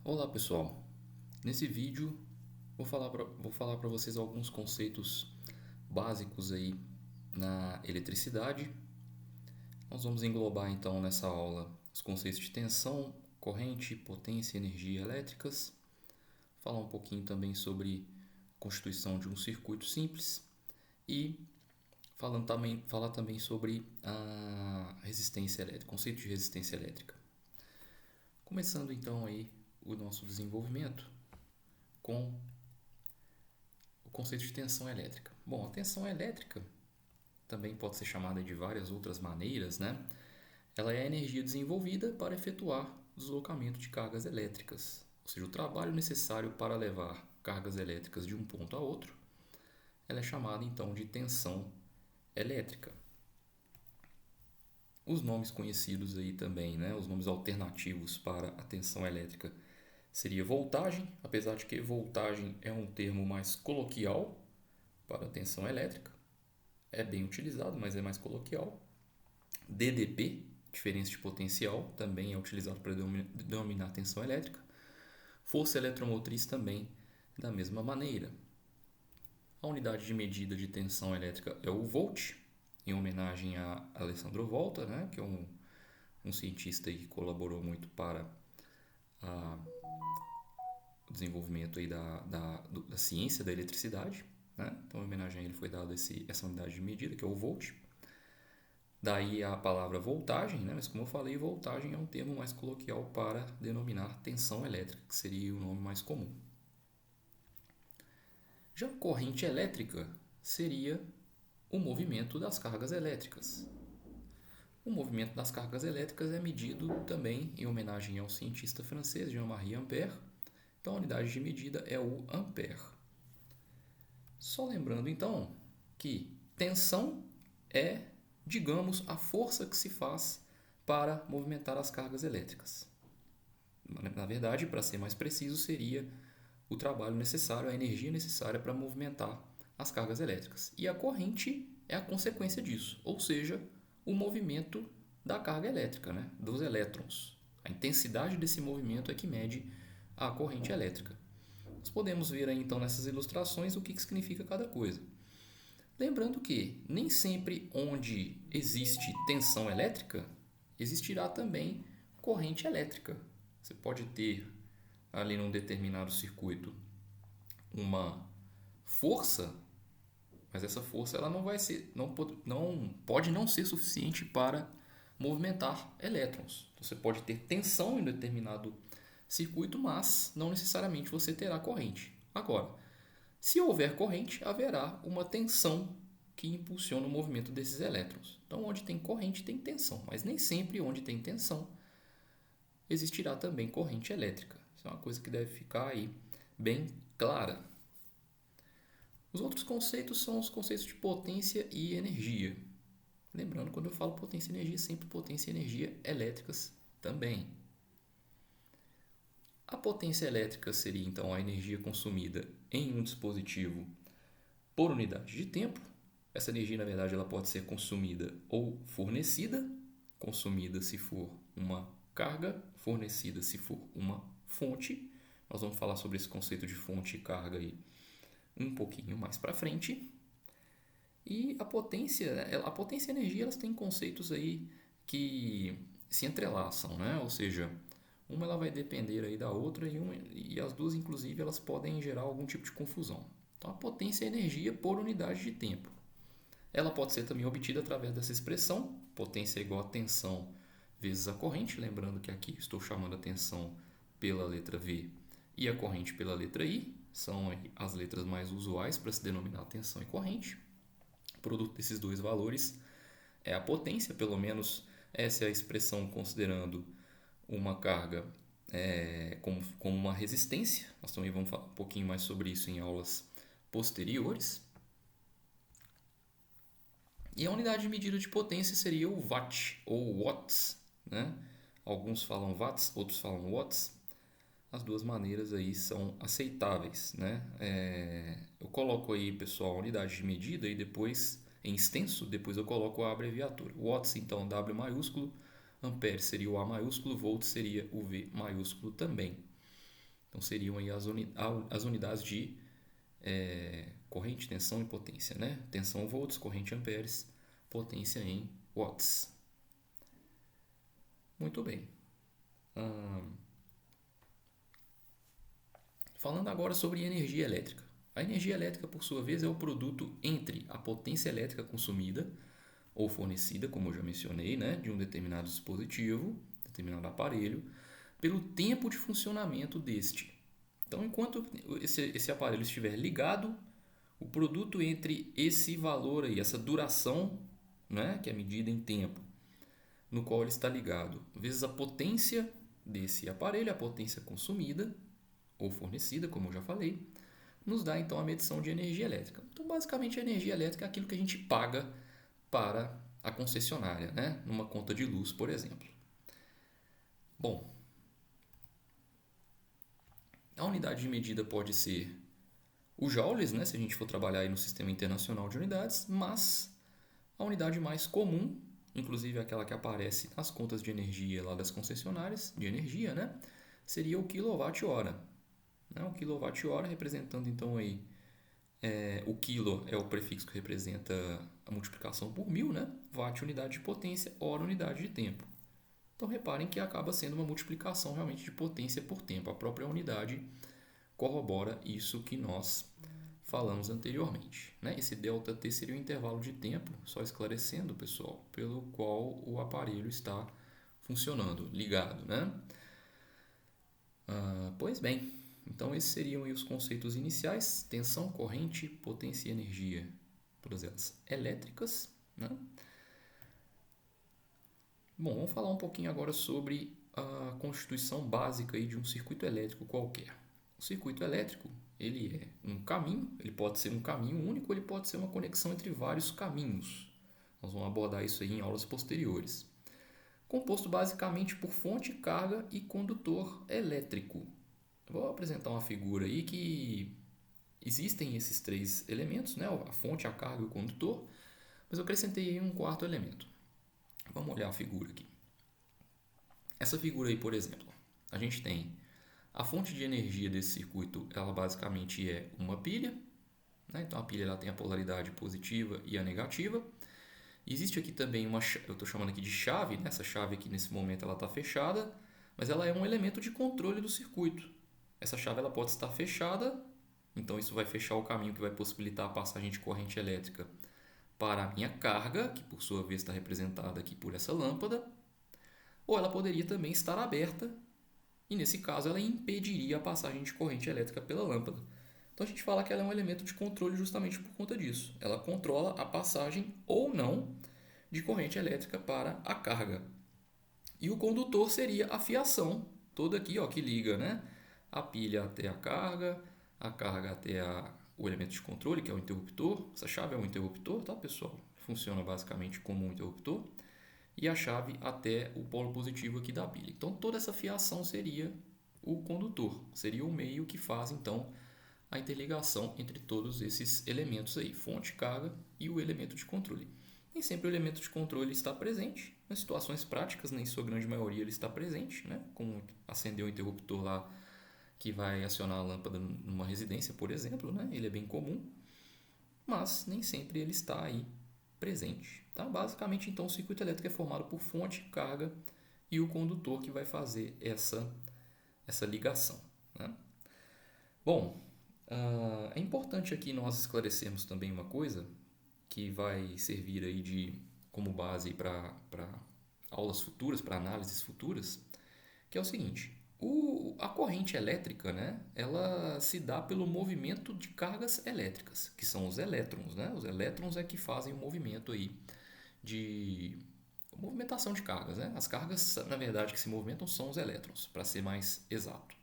Olá pessoal, nesse vídeo vou falar para vocês alguns conceitos básicos aí na eletricidade. Nós vamos englobar então nessa aula os conceitos de tensão, corrente, potência e energia elétricas, falar um pouquinho também sobre a constituição de um circuito simples e falar também sobre a resistência elétrica, conceito de resistência elétrica. Começando então aí o nosso desenvolvimento com o conceito de tensão elétrica. Bom, a tensão elétrica também pode ser chamada de várias outras maneiras, né? Ela é a energia desenvolvida para efetuar o deslocamento de cargas elétricas, ou seja, o trabalho necessário para levar cargas elétricas de um ponto a outro. Ela é chamada então de tensão elétrica. Os nomes conhecidos aí também, né? Os nomes alternativos para a tensão elétrica seria voltagem, apesar de que voltagem é um termo mais coloquial para a tensão elétrica. É bem utilizado, mas é mais coloquial. DDP, diferença de potencial, também é utilizado para denominar tensão elétrica. Força eletromotriz também, da mesma maneira. A unidade de medida de tensão elétrica é o volt, em homenagem a Alessandro Volta, né, que é um cientista que colaborou muito para o desenvolvimento aí da ciência da eletricidade. Né? Então, em homenagem a ele foi dada essa unidade de medida, que é o volt. Daí a palavra voltagem, né? Mas como eu falei, voltagem é um termo mais coloquial para denominar tensão elétrica, que seria o nome mais comum. Já a corrente elétrica seria o movimento das cargas elétricas. O movimento das cargas elétricas é medido também em homenagem ao cientista francês Jean-Marie Ampère. Então a unidade de medida é o ampère. Só lembrando então que tensão é, digamos, a força que se faz para movimentar as cargas elétricas. Na verdade, para ser mais preciso, seria o trabalho necessário, a energia necessária para movimentar as cargas elétricas. E a corrente é a consequência disso, ou seja, o movimento da carga elétrica, né? Dos elétrons. A intensidade desse movimento é que mede a corrente elétrica. Nós podemos ver aí, então nessas ilustrações o que significa cada coisa. Lembrando que nem sempre onde existe tensão elétrica, existirá também corrente elétrica. Você pode ter ali num determinado circuito uma força, mas essa força ela não vai ser, não pode não ser suficiente para movimentar elétrons. Então, você pode ter tensão em determinado circuito, mas não necessariamente você terá corrente. Agora, se houver corrente, haverá uma tensão que impulsiona o movimento desses elétrons. Então, onde tem corrente, tem tensão, mas nem sempre onde tem tensão existirá também corrente elétrica. Isso é uma coisa que deve ficar aí bem clara. Os outros conceitos são os conceitos de potência e energia. Lembrando, quando eu falo potência e energia, sempre potência e energia elétricas também. A potência elétrica seria então a energia consumida em um dispositivo por unidade de tempo. Essa energia, na verdade, ela pode ser consumida ou fornecida. Consumida se for uma carga, fornecida se for uma fonte. Nós vamos falar sobre esse conceito de fonte e carga aí um pouquinho mais para frente. E a potência e a energia, elas têm conceitos aí que se entrelaçam, né? Ou seja, uma ela vai depender aí da outra e as duas, inclusive, elas podem gerar algum tipo de confusão. Então, a potência é a energia por unidade de tempo. Ela pode ser também obtida através dessa expressão, potência é igual a tensão vezes a corrente, lembrando que aqui estou chamando a tensão pela letra V e a corrente pela letra I, são as letras mais usuais para se denominar tensão e corrente. O produto desses dois valores é a potência, pelo menos essa é a expressão considerando uma carga como uma resistência. Nós também vamos falar um pouquinho mais sobre isso em aulas posteriores. E a unidade de medida de potência seria o watt ou watts, né? Alguns falam watts, outros falam watts. As duas maneiras aí são aceitáveis, né? Eu coloco aí, pessoal, a unidade de medida e depois, em extenso, depois eu coloco a abreviatura. Watts, então, W maiúsculo, ampere seria o A maiúsculo, volt seria o V maiúsculo também. Então seriam aí as unidades de corrente, tensão e potência, né? Tensão volts, corrente amperes, potência em watts. Muito bem. Falando agora sobre energia elétrica. A energia elétrica, por sua vez, é o produto entre a potência elétrica consumida ou fornecida, como eu já mencionei, né, de um determinado dispositivo, determinado aparelho, pelo tempo de funcionamento deste. Então, enquanto esse aparelho estiver ligado, o produto entre esse valor aí, essa duração, né, que é medida em tempo, no qual ele está ligado, vezes a potência desse aparelho, a potência consumida ou fornecida, como eu já falei, nos dá então a medição de energia elétrica. Então, basicamente, a energia elétrica é aquilo que a gente paga para a concessionária, né, numa conta de luz, por exemplo. Bom, a unidade de medida pode ser o joules, né, se a gente for trabalhar aí no Sistema Internacional de Unidades, mas a unidade mais comum, inclusive aquela que aparece nas contas de energia lá das concessionárias de energia, né, seria o quilowatt-hora. O quilowatt-hora representando então aí, o quilo é o prefixo que representa a multiplicação por 1000, né? Watt unidade de potência, hora unidade de tempo. Então reparem que acaba sendo uma multiplicação realmente de potência por tempo. A própria unidade corrobora isso que nós falamos anteriormente, né? Esse ΔT seria o intervalo de tempo, só esclarecendo, pessoal, pelo qual o aparelho está funcionando, ligado, né? Pois bem, então esses seriam aí os conceitos iniciais: tensão, corrente, potência e energia, todas elas elétricas, né? Bom, vamos falar um pouquinho agora sobre a constituição básica aí de um circuito elétrico qualquer. O circuito elétrico, ele é um caminho, ele pode ser um caminho único, ele pode ser uma conexão entre vários caminhos. Nós vamos abordar isso aí em aulas posteriores. Composto basicamente por fonte, carga e condutor elétrico. Vou apresentar uma figura aí que existem esses três elementos, né? A fonte, a carga e o condutor, mas eu acrescentei um quarto elemento. Vamos olhar a figura aqui. Essa figura aí, por exemplo, a gente tem a fonte de energia desse circuito, ela basicamente é uma pilha, né? Então a pilha ela tem a polaridade positiva e a negativa. Existe aqui também eu estou chamando aqui de chave, né? Essa chave aqui nesse momento ela está fechada, mas ela é um elemento de controle do circuito. Essa chave ela pode estar fechada, então isso vai fechar o caminho que vai possibilitar a passagem de corrente elétrica para a minha carga, que por sua vez está representada aqui por essa lâmpada, ou ela poderia também estar aberta, e nesse caso ela impediria a passagem de corrente elétrica pela lâmpada. Então a gente fala que ela é um elemento de controle justamente por conta disso. Ela controla a passagem ou não de corrente elétrica para a carga. E o condutor seria a fiação, toda aqui, ó, que liga, né, a pilha até a carga até o elemento de controle, que é o interruptor. Essa chave é um interruptor, tá, pessoal? Funciona basicamente como um interruptor. E a chave até o polo positivo aqui da pilha. Então toda essa fiação seria o condutor, seria o meio que faz então a interligação entre todos esses elementos aí, fonte, carga e o elemento de controle. Nem sempre o elemento de controle está presente, nas situações práticas, em sua grande maioria ele está presente, né? Como acender o interruptor lá que vai acionar a lâmpada numa residência, por exemplo, né? Ele é bem comum, mas nem sempre ele está aí presente. Tá? Basicamente, então, o circuito elétrico é formado por fonte, carga e o condutor que vai fazer essa ligação. Né? Bom, é importante aqui nós esclarecermos também uma coisa que vai servir aí como base para aulas futuras, para análises futuras, que é o seguinte: a corrente elétrica, né, ela se dá pelo movimento de cargas elétricas, que são os elétrons. Né? Os elétrons é que fazem o movimento aí de movimentação de cargas. Né? As cargas, na verdade, que se movimentam são os elétrons, para ser mais exato.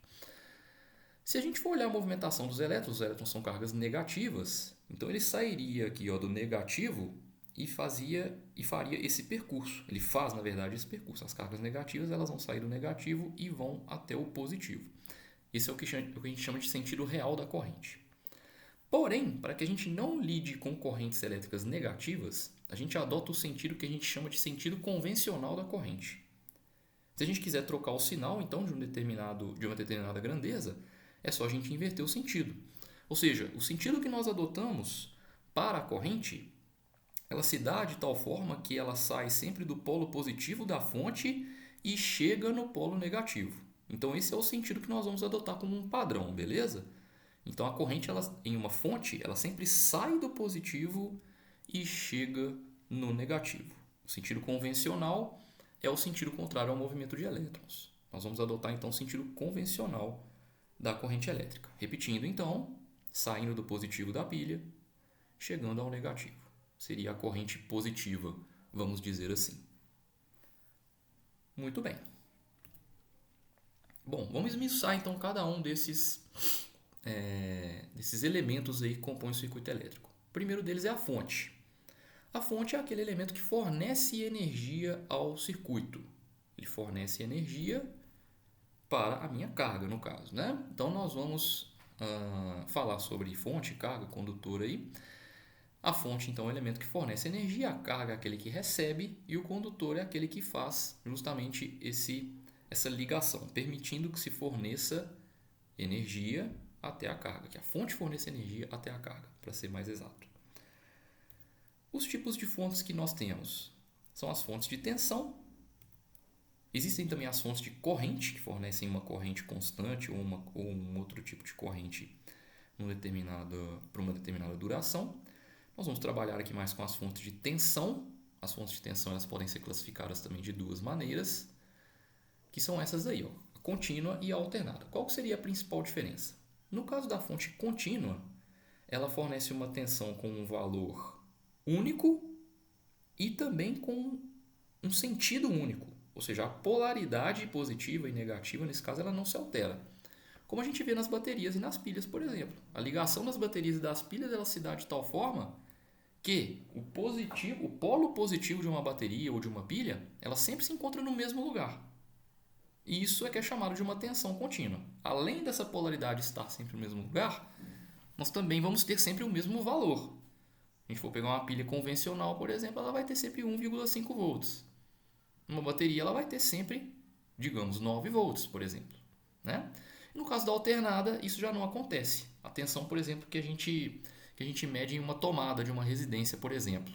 Se a gente for olhar a movimentação dos elétrons, os elétrons são cargas negativas, então ele sairia aqui, ó, do negativo e faria esse percurso. Ele faz, na verdade, esse percurso. As cargas negativas elas vão sair do negativo e vão até o positivo. Esse é o que a gente chama de sentido real da corrente. Porém, para que a gente não lide com correntes elétricas negativas, a gente adota o sentido que a gente chama de sentido convencional da corrente. Se a gente quiser trocar o sinal, então, de uma determinada grandeza, É só a gente inverter o sentido. Ou seja, o sentido que nós adotamos para a corrente, ela se dá de tal forma que ela sai sempre do polo positivo da fonte e chega no polo negativo. Então esse é o sentido que nós vamos adotar como um padrão, beleza? Então a corrente em uma fonte, ela sempre sai do positivo e chega no negativo. O sentido convencional é o sentido contrário ao movimento de elétrons. Nós vamos adotar então o sentido convencional da corrente elétrica. Repetindo então, saindo do positivo da pilha, chegando ao negativo. Seria a corrente positiva, vamos dizer assim. Muito bem. Bom, vamos esmiuçar então cada um desses elementos aí que compõem o circuito elétrico. O primeiro deles é a fonte. A fonte é aquele elemento que fornece energia ao circuito. Ele fornece energia para a minha carga, no caso, né? Então nós vamos falar sobre fonte, carga, condutor aí. A fonte, então, é o elemento que fornece energia, a carga é aquele que recebe e o condutor é aquele que faz justamente essa ligação, permitindo que se forneça energia até a carga, que a fonte forneça energia até a carga, para ser mais exato. Os tipos de fontes que nós temos são as fontes de tensão. Existem também as fontes de corrente, que fornecem uma corrente constante ou um outro tipo de corrente para uma determinada duração. Nós vamos trabalhar aqui mais com as fontes de tensão. As fontes de tensão elas podem ser classificadas também de duas maneiras, que são essas aí, ó, a contínua e a alternada. Qual seria a principal diferença? No caso da fonte contínua, ela fornece uma tensão com um valor único e também com um sentido único. Ou seja, a polaridade positiva e negativa, nesse caso, ela não se altera. Como a gente vê nas baterias e nas pilhas, por exemplo. A ligação das baterias e das pilhas ela se dá de tal forma que o polo positivo de uma bateria ou de uma pilha, ela sempre se encontra no mesmo lugar. E isso é que é chamado de uma tensão contínua. Além dessa polaridade estar sempre no mesmo lugar, nós também vamos ter sempre o mesmo valor. Se a gente for pegar uma pilha convencional, por exemplo, ela vai ter sempre 1,5 volts. Uma bateria ela vai ter sempre, digamos, 9 volts, por exemplo. Né? No caso da alternada, isso já não acontece. A tensão, por exemplo, que a gente mede em uma tomada de uma residência, por exemplo.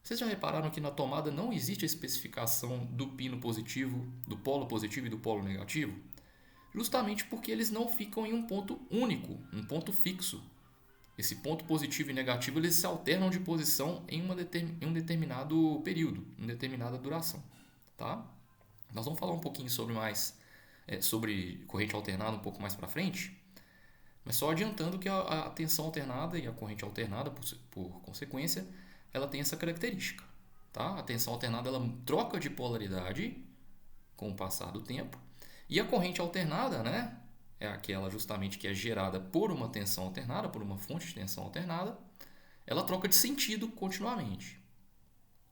Vocês já repararam que na tomada não existe a especificação do pino positivo, do polo positivo e do polo negativo? Justamente porque eles não ficam em um ponto único, um ponto fixo. Esse ponto positivo e negativo eles se alternam de posição em um determinado período, em determinada duração. Tá? Nós vamos falar um pouquinho sobre corrente alternada um pouco mais para frente, mas só adiantando que a tensão alternada e a corrente alternada, por consequência, ela tem essa característica. Tá? A tensão alternada ela troca de polaridade com o passar do tempo e a corrente alternada, né, é aquela justamente que é gerada por uma tensão alternada, por uma fonte de tensão alternada, ela troca de sentido continuamente.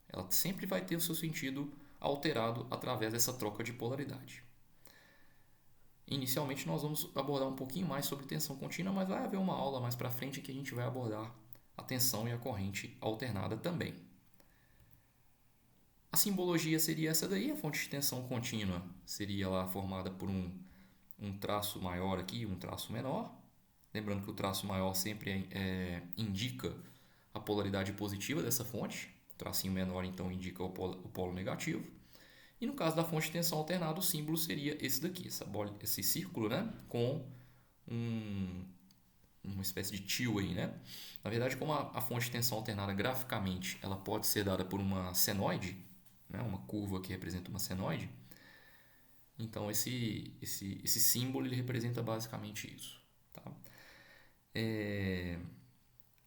Ela sempre vai ter o seu sentido alterado através dessa troca de polaridade. Inicialmente nós vamos abordar um pouquinho mais sobre tensão contínua, mas vai haver uma aula mais para frente que a gente vai abordar a tensão e a corrente alternada também. A simbologia seria essa daí, a fonte de tensão contínua seria lá formada por um traço maior aqui, um traço menor. Lembrando que o traço maior sempre indica a polaridade positiva dessa fonte. O tracinho menor então indica o polo negativo. E no caso da fonte de tensão alternada, o símbolo seria esse daqui, esse círculo, né? Com uma espécie de tio aí, né? Na verdade, como a fonte de tensão alternada graficamente ela pode ser dada por uma senoide, né? Uma curva que representa uma senoide, então esse símbolo ele representa basicamente isso. Tá?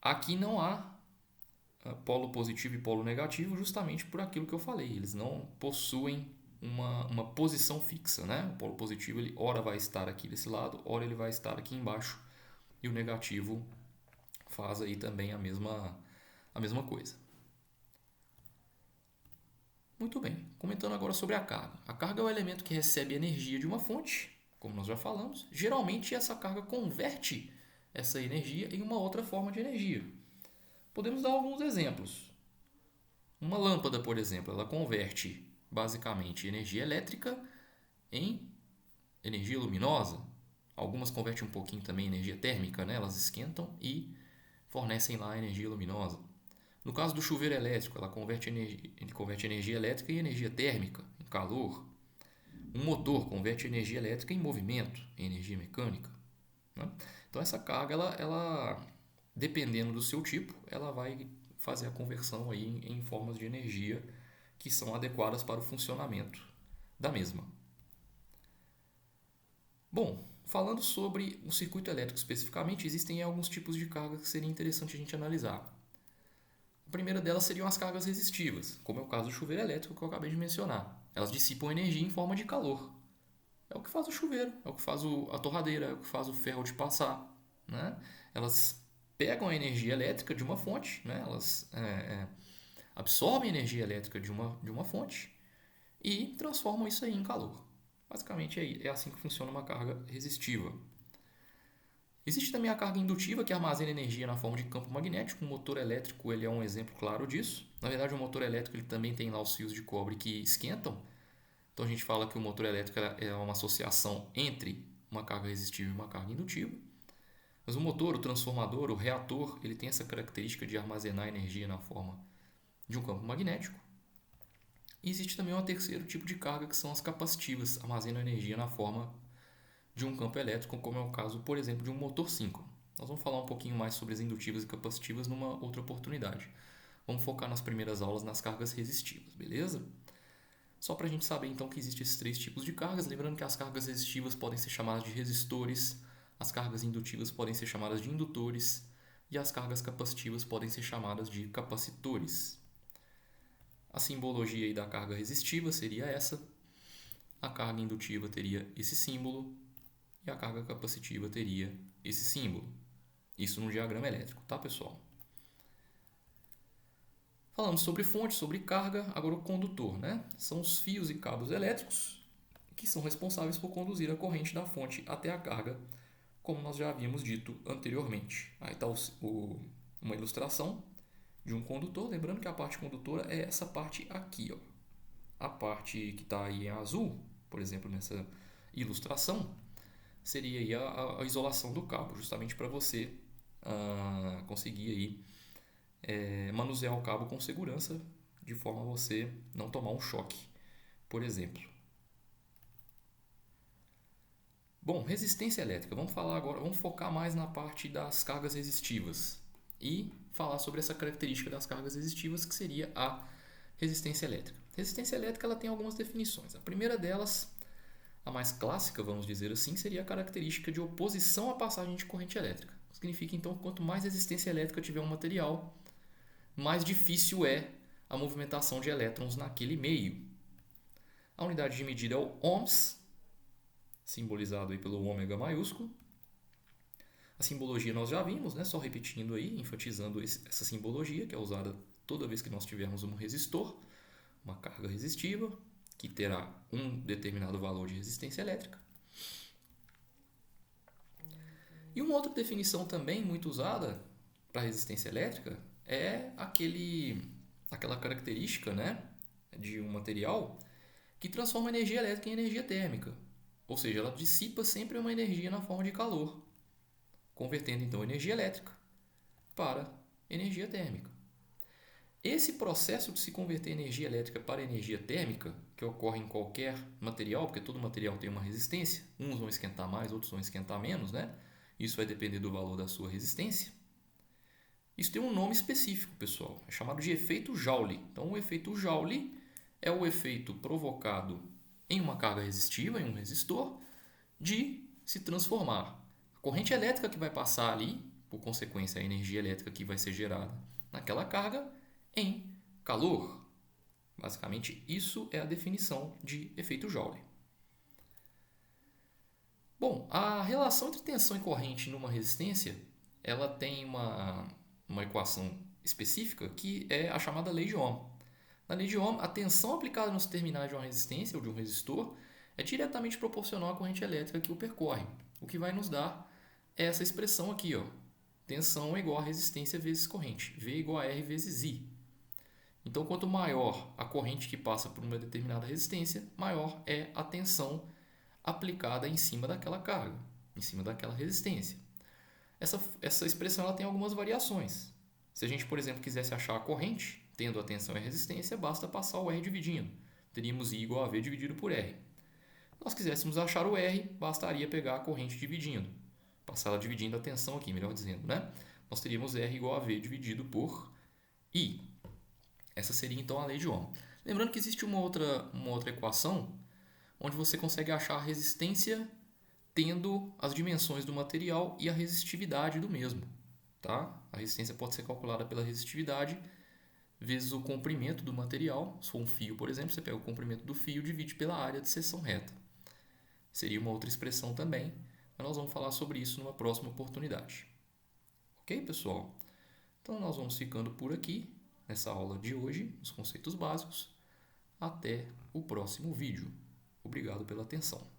Aqui não há polo positivo e polo negativo justamente por aquilo que eu falei. Eles não possuem uma posição fixa. Né? O polo positivo ele ora vai estar aqui desse lado, ora ele vai estar aqui embaixo. E o negativo faz aí também a mesma coisa. Muito bem, comentando agora sobre a carga. A carga é o elemento que recebe energia de uma fonte, como nós já falamos. Geralmente essa carga converte essa energia em uma outra forma de energia. Podemos dar alguns exemplos. Uma lâmpada, por exemplo, ela converte basicamente energia elétrica em energia luminosa. Algumas convertem um pouquinho também em energia térmica, né? Elas esquentam e fornecem lá energia luminosa. No caso do chuveiro elétrico, ele converte energia elétrica em energia térmica, em calor. Um motor converte energia elétrica em movimento, em energia mecânica, né? Então essa carga, dependendo do seu tipo, ela vai fazer a conversão aí em formas de energia que são adequadas para o funcionamento da mesma. Bom, falando sobre o circuito elétrico especificamente, existem alguns tipos de carga que seria interessante a gente analisar. A primeira delas seriam as cargas resistivas, como é o caso do chuveiro elétrico que eu acabei de mencionar. Elas dissipam energia em forma de calor. É o que faz o chuveiro, é o que faz a torradeira, é o que faz o ferro de passar, né? Elas pegam a energia elétrica de uma fonte, né? Elas absorvem energia elétrica de uma fonte e transformam isso aí em calor. Basicamente é assim que funciona uma carga resistiva. Existe também a carga indutiva, que armazena energia na forma de campo magnético. O motor elétrico ele é um exemplo claro disso. Na verdade, o motor elétrico ele também tem lá os fios de cobre que esquentam. Então a gente fala que o motor elétrico é uma associação entre uma carga resistiva e uma carga indutiva. Mas o motor, o transformador, o reator, ele tem essa característica de armazenar energia na forma de um campo magnético. E existe também um terceiro tipo de carga, que são as capacitivas, armazenam energia na forma de um campo elétrico, como é o caso, por exemplo, de um motor síncrono. Nós vamos falar um pouquinho mais sobre as indutivas e capacitivas numa outra oportunidade. Vamos focar nas primeiras aulas nas cargas resistivas, beleza? Só para a gente saber então que existem esses três tipos de cargas, lembrando que as cargas resistivas podem ser chamadas de resistores, as cargas indutivas podem ser chamadas de indutores e as cargas capacitivas podem ser chamadas de capacitores. A simbologia aí da carga resistiva seria essa, a carga indutiva teria esse símbolo e a carga capacitiva teria esse símbolo. Isso no diagrama elétrico, tá, pessoal? Falamos sobre fonte, sobre carga, agora o condutor, né? São os fios e cabos elétricos que são responsáveis por conduzir a corrente da fonte até a carga, como nós já havíamos dito anteriormente. Aí está uma ilustração de um condutor, lembrando que a parte condutora é essa parte aqui, ó. A parte que está aí em azul, por exemplo, nessa ilustração, seria aí a isolação do cabo, justamente para você conseguir aí, manusear o cabo com segurança, de forma a você não tomar um choque, por exemplo. Bom, resistência elétrica. Vamos falar agora, vamos focar mais na parte das cargas resistivas e falar sobre essa característica das cargas resistivas, que seria a resistência elétrica. Resistência elétrica ela tem algumas definições. A primeira delas, a mais clássica, vamos dizer assim, seria a característica de oposição à passagem de corrente elétrica. Significa então que quanto mais resistência elétrica tiver um material, mais difícil é a movimentação de elétrons naquele meio. A unidade de medida é o ohms, simbolizado aí pelo ômega maiúsculo. A simbologia nós já vimos, né? Só repetindo aí, enfatizando essa simbologia que é usada toda vez que nós tivermos um resistor, uma carga resistiva, que terá um determinado valor de resistência elétrica. E uma outra definição também muito usada para resistência elétrica é aquela característica, né, de um material que transforma energia elétrica em energia térmica. Ou seja, ela dissipa sempre uma energia na forma de calor, convertendo então energia elétrica para energia térmica. Esse processo de se converter energia elétrica para energia térmica, que ocorre em qualquer material, porque todo material tem uma resistência, uns vão esquentar mais, outros vão esquentar menos, né? Isso vai depender do valor da sua resistência. Isso tem um nome específico, pessoal, é chamado de efeito Joule. Então, o efeito Joule é o efeito provocado em uma carga resistiva, em um resistor, de se transformar a corrente elétrica que vai passar ali, por consequência a energia elétrica que vai ser gerada naquela carga, em calor. Basicamente, isso é a definição de efeito Joule. Bom, a relação entre tensão e corrente numa resistência, ela tem uma equação específica que é a chamada lei de Ohm. Na lei de Ohm, a tensão aplicada nos terminais de uma resistência ou de um resistor é diretamente proporcional à corrente elétrica que o percorre. O que vai nos dar é essa expressão aqui, ó. Tensão é igual a resistência vezes corrente. V igual a R vezes I. Então, quanto maior a corrente que passa por uma determinada resistência, maior é a tensão aplicada em cima daquela carga. em cima daquela resistência. Essa expressão ela tem algumas variações. Se a gente, por exemplo, quisesse achar a corrente, tendo a tensão e a resistência, basta passar o R dividindo. Teríamos I igual a V dividido por R. Se nós quiséssemos achar o R, bastaria pegar a corrente dividindo. Passar ela dividindo a tensão aqui, melhor dizendo, né? Nós teríamos R igual a V dividido por I. Essa seria então a lei de Ohm. Lembrando que existe uma outra equação onde você consegue achar a resistência tendo as dimensões do material e a resistividade do mesmo. Tá? A resistência pode ser calculada pela resistividade vezes o comprimento do material. Se for um fio, por exemplo, você pega o comprimento do fio e divide pela área de seção reta. Seria uma outra expressão também, mas nós vamos falar sobre isso numa próxima oportunidade. Ok, pessoal? Então, nós vamos ficando por aqui nessa aula de hoje, os conceitos básicos. Até o próximo vídeo. Obrigado pela atenção.